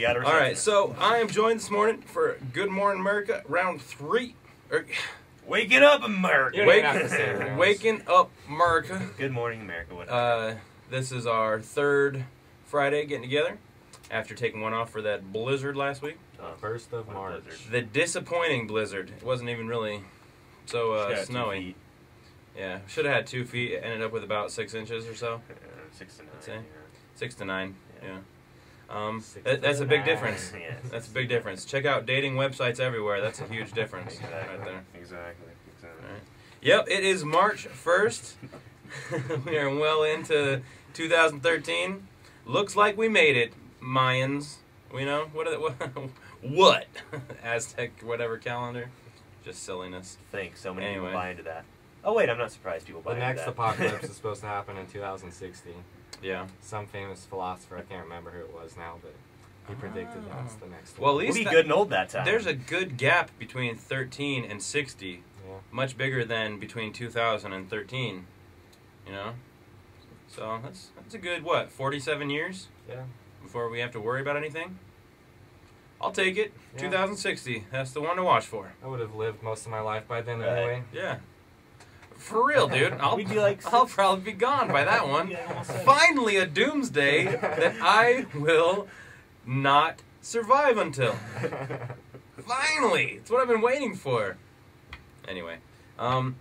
All right, so I am joined this morning for Good Morning America, round 3. Waking up, America! Waking up, America. Good morning, America. This is our third Friday getting together after taking one off for that blizzard last week. 1st of March. The disappointing blizzard. It wasn't even really so snowy. Yeah, should have had 2 feet. It ended up with about 6 inches or so. 6 to 9. I'd say. 6 to 9. Yeah. That's a big difference. Yes. That's a big difference. Check out dating websites everywhere. That's a huge difference right there. Exactly. Right. Yep, it is March 1st. We are well into 2013. Looks like we made it, Mayans. We know what Aztec whatever calendar. Just silliness. Thanks. So many people buy into that. Oh wait, I'm not surprised people buy into that. The next apocalypse is supposed to happen in 2060. Yeah. Some famous philosopher, I can't remember who it was now, but he predicted that's the next one. Well, one. at least we'll be good and old that time. There's a good gap between 13 and 60. Yeah. Much bigger than between 2000 and 13. You know? So that's a good, 47 years? Yeah. Before we have to worry about anything? I'll take it. Yeah. 2060. That's the one to watch for. I would have lived most of my life by then anyway. Yeah. For real, dude. We'd be like I'll probably be gone by that one. Finally, a doomsday that I will not survive until. Finally! It's what I've been waiting for. Anyway. You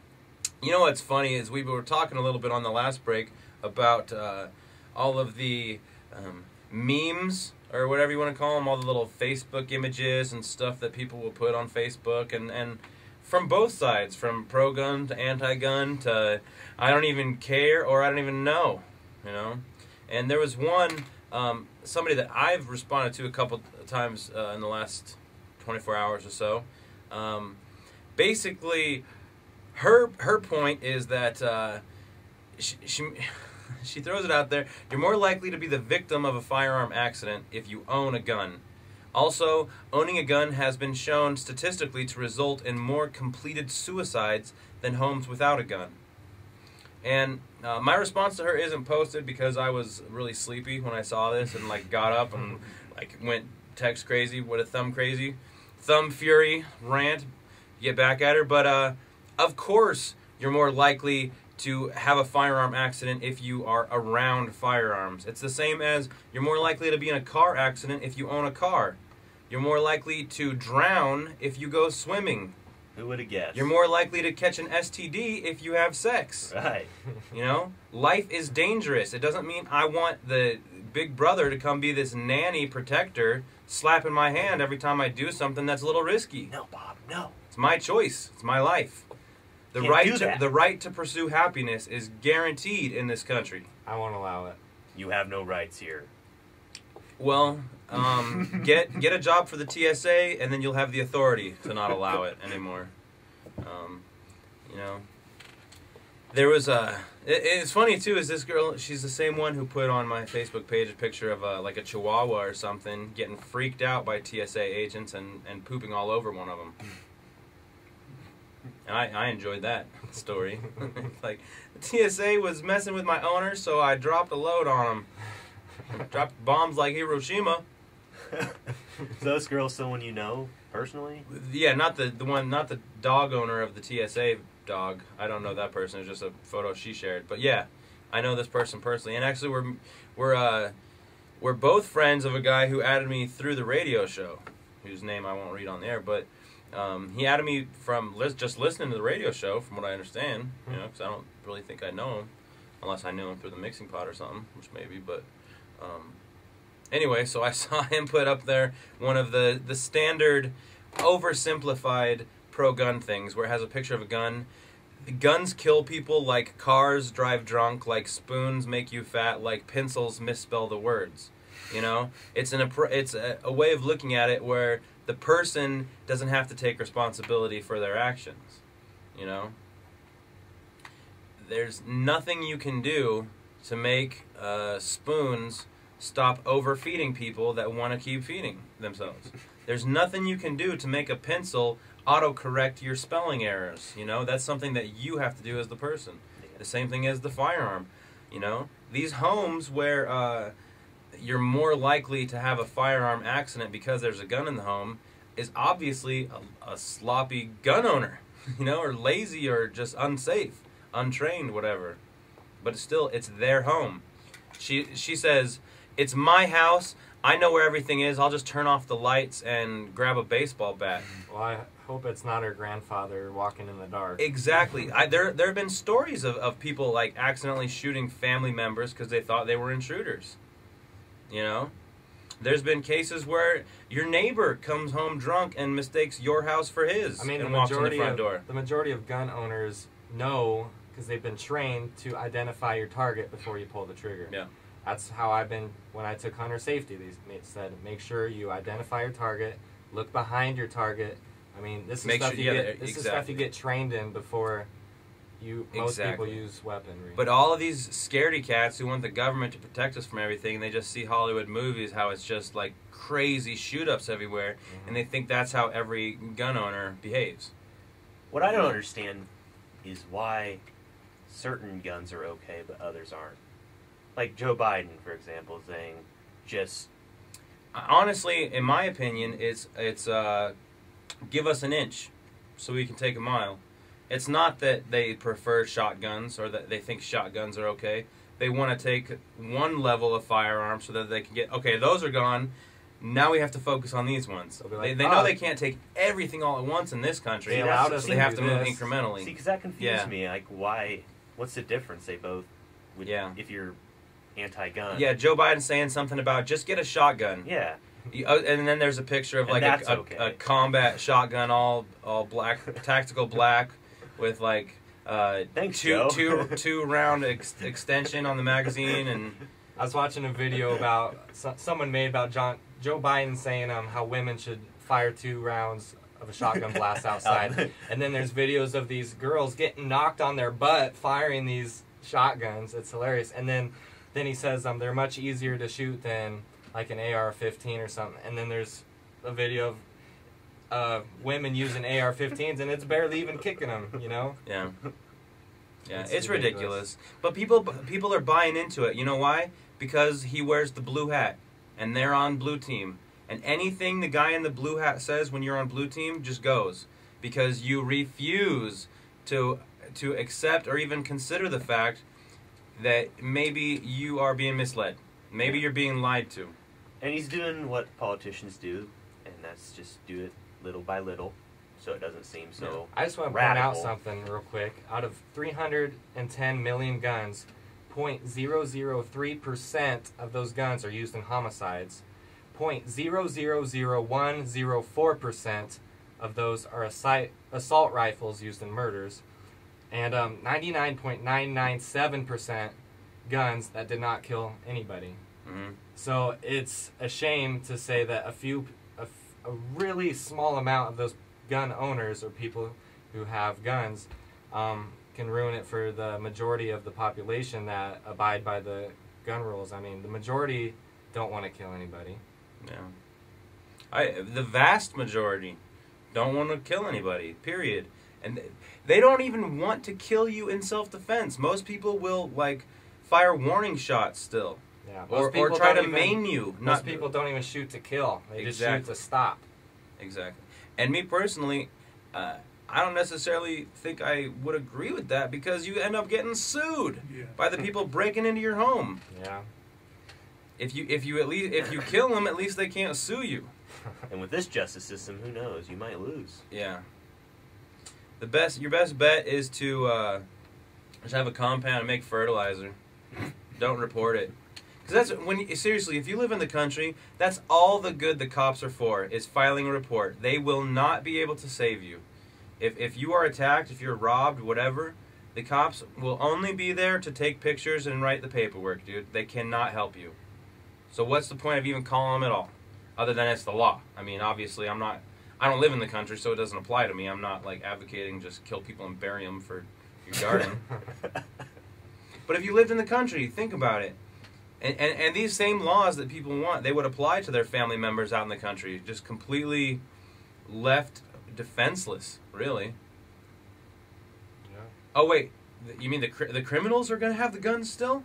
know what's funny is we were talking a little bit on the last break about all of the memes, or whatever you want to call them, all the little Facebook images and stuff that people will put on Facebook, and from both sides, from pro-gun to anti-gun to I don't even care or I don't even know, you know. And there was one, somebody that I've responded to a couple times in the last 24 hours or so. Basically, her point is that she throws it out there. You're more likely to be the victim of a firearm accident if you own a gun. Also, owning a gun has been shown statistically to result in more completed suicides than homes without a gun. And my response to her isn't posted because I was really sleepy when I saw this and got up and went text crazy, thumb fury rant, get back at her. But of course, you're more likely to have a firearm accident if you are around firearms. It's the same as you're more likely to be in a car accident if you own a car. You're more likely to drown if you go swimming. Who would have guessed? You're more likely to catch an STD if you have sex. Right. You know? Life is dangerous. It doesn't mean I want the big brother to come be this nanny protector slapping my hand every time I do something that's a little risky. No, Bob, no. It's my choice. It's my life. The right to pursue happiness is guaranteed in this country. I won't allow it. You have no rights here. Well, get a job for the TSA, and then you'll have the authority to not allow it anymore. You know, there was it's funny too. Is this girl? She's the same one who put on my Facebook page a picture of a Chihuahua or something getting freaked out by TSA agents and pooping all over one of them. And I enjoyed that story. The TSA was messing with my owner, so I dropped a load on him. Dropped bombs like Hiroshima. Is this girl someone you know personally? Yeah, not the dog owner of the TSA dog. I don't know that person. It's just a photo she shared. But yeah, I know this person personally. And actually, we're both friends of a guy who added me through the radio show, whose name I won't read on the air, but. He added me from just listening to the radio show, from what I understand, you know, because I don't really think I know him, unless I knew him through the mixing pot or something, which maybe, but, anyway, so I saw him put up there one of the standard, oversimplified pro-gun things, where it has a picture of a gun. Guns kill people like cars drive drunk, like spoons make you fat, like pencils misspell the words, you know? It's a way of looking at it where the person doesn't have to take responsibility for their actions, you know? There's nothing you can do to make spoons stop overfeeding people that want to keep feeding themselves. There's nothing you can do to make a pencil autocorrect your spelling errors, you know? That's something that you have to do as the person. The same thing as the firearm, you know? These homes where you're more likely to have a firearm accident because there's a gun in the home is obviously a sloppy gun owner, or lazy or just unsafe, untrained, whatever. But it's their home. She says, it's my house. I know where everything is. I'll just turn off the lights and grab a baseball bat. Well, I hope it's not her grandfather walking in the dark. Exactly. There have been stories of people like accidentally shooting family members because they thought they were intruders. There's been cases where your neighbor comes home drunk and mistakes your house for his. I mean, and walks in the front door. The majority of gun owners know, because they've been trained to identify your target before you pull the trigger. Yeah. That's how I've been when I took hunter safety. They said, make sure you identify your target, look behind your target. I mean, this is stuff you get trained in before most people use weaponry. But all of these scaredy cats who want the government to protect us from everything, they just see Hollywood movies, how it's just like crazy shoot-ups everywhere, and they think that's how every gun owner behaves. What I don't understand is why certain guns are okay but others aren't. Like Joe Biden, for example, saying just... Honestly, in my opinion, it's give us an inch so we can take a mile. It's not that they prefer shotguns or that they think shotguns are okay. They want to take one level of firearms so that they can get, okay, those are gone. Now we have to focus on these ones. So they know they can't take everything all at once in this country. So they have to move incrementally. See, because that confused me. Like, why? What's the difference? They both would, if you're anti-gun. Yeah, Joe Biden's saying something about just get a shotgun. Yeah. And then there's a picture of like a combat shotgun, all black, tactical black, with like two round extension on the magazine. And I was watching a video about someone made about Joe Biden saying how women should fire 2 rounds of a shotgun blast outside, and then there's videos of these girls getting knocked on their butt firing these shotguns. It's hilarious. And then he says they're much easier to shoot than like an AR-15 or something. And then there's a video of women using AR-15s, and it's barely even kicking them. Yeah. Yeah, it's ridiculous. But people are buying into it. You know why? Because he wears the blue hat, and they're on blue team. And anything the guy in the blue hat says when you're on blue team just goes. Because you refuse to accept or even consider the fact that maybe you are being misled. Maybe you're being lied to. And he's doing what politicians do, and that's just do it little by little, so it doesn't seem so I just want to point out something real quick. Out of 310 million guns, 0.0003% of those guns are used in homicides. 0.000104% of those are assault rifles used in murders. And 99.997% guns that did not kill anybody. Mm-hmm. So it's a shame to say that a really small amount of those gun owners or people who have guns can ruin it for the majority of the population that abide by the gun rules. I mean, the majority don't want to kill anybody. Yeah. The vast majority don't want to kill anybody, period. And they don't even want to kill you in self-defense. Most people will, fire warning shots still. Yeah. Or try to maim you. Most people don't even shoot to kill. They just shoot to stop. Exactly. And me personally, I don't necessarily think I would agree with that because you end up getting sued by the people breaking into your home. Yeah. If you kill them, at least they can't sue you. And with this justice system, who knows? You might lose. Yeah. Your best bet is to just have a compound and make fertilizer. Don't report it. Because seriously, if you live in the country, that's all the good the cops are for, is filing a report. They will not be able to save you. If you are attacked, if you're robbed, whatever, the cops will only be there to take pictures and write the paperwork, dude. They cannot help you. So what's the point of even calling them at all? Other than it's the law. I mean, obviously, I don't live in the country, so it doesn't apply to me. I'm not, advocating just kill people and bury them for your garden. But if you lived in the country, think about it. And these same laws that people want, they would apply to their family members out in the country. Just completely left defenseless, really. Yeah. Oh, wait. You mean the criminals are going to have the guns still?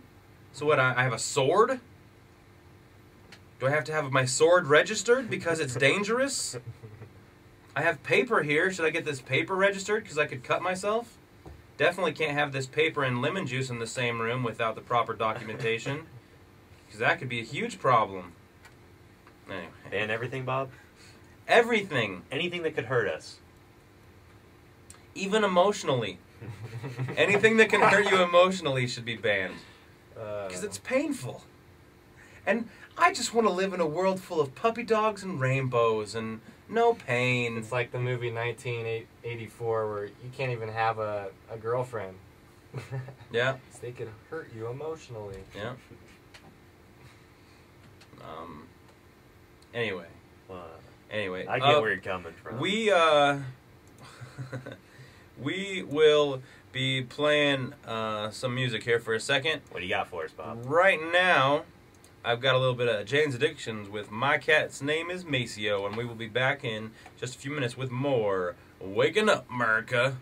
So what, I have a sword? Do I have to have my sword registered because it's dangerous? I have paper here. Should I get this paper registered because I could cut myself? Definitely can't have this paper and lemon juice in the same room without the proper documentation, because that could be a huge problem. Anyway. Ban everything, Bob? Everything. Anything that could hurt us. Even emotionally. Anything that can hurt you emotionally should be banned. Because it's painful. And I just want to live in a world full of puppy dogs and rainbows and no pain. It's like the movie 1984 where you can't even have a girlfriend. Yeah. They could hurt you emotionally. Yeah. Anyway. Anyway. I get where you're coming from. We will be playing some music here for a second. What do you got for us, Bob? Right now, I've got a little bit of Jane's Addictions with My Cat's Name is Maceo, and we will be back in just a few minutes with more Waking Up, Merica.